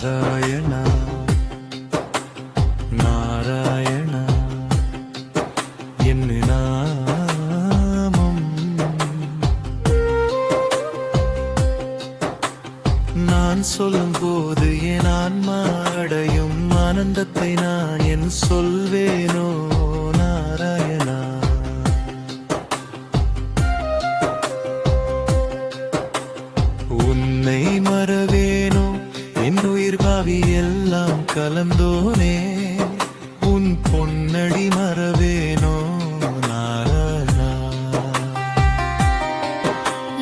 நாராயணா நாராயணா என்ன நாமம் நான் சொல்லும் போது என் ஆன்மா அடையும் ஆனந்தத்தை நான் என் சொல்வேனோ நாராயணா உன்னை மறவேனோ என் உயிர் பாவி எல்லாம் கலந்தோனே உன் பொன்னடி மறவேனோ நாராயணா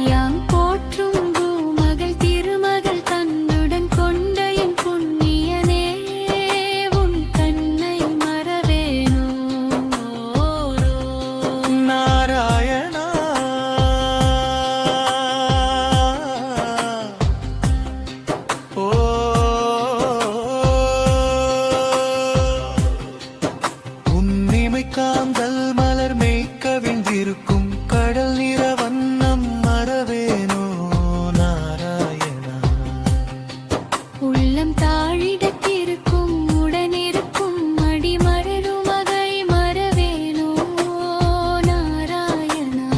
யாம் போற்றும் பூமகள் திருமகள் தன்னுடன் கொண்ட என் புண்ணியனே உன் கண்ணை மறவேனோ நாராயணா ஓ உன்னிமை காந்தல் மலர் மேய்க்கவிழ்ந்திருக்கும் கடல் நிற வண்ணம் மறவேனோ நாராயணா உள்ளம் தாழிடத்திருக்கும் உடனிருக்கும் அடிமலரும் மகை மறவேனோ நாராயணா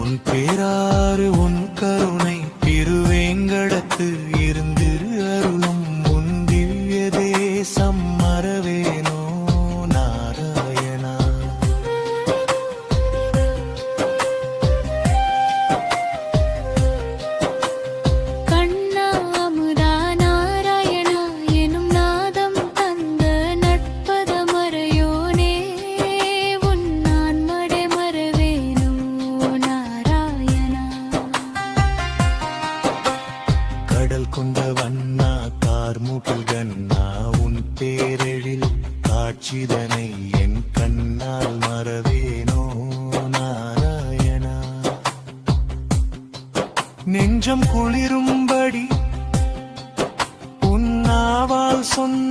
உன் பேராறு உன் கருணை திருவேங்கடத்து இருந்திரு அருளும் உன் திவ்ய தேசம் மறவேனோ நாராயணா கண்ணா அமுதா நாராயணா எனும் நாதம் தந்த நட்பத மறையோனே உன் நான் மடை மறவேனோ நாராயணா கடல் கொண்ட வண்ணா கார்முகில் கண்ணா உன் பேரெழில் காட்சிதனை என் கண்ணால் மறவேனோ நாராயணா நெஞ்சம் குளிரும்படி உன் நாவால் சொன்ன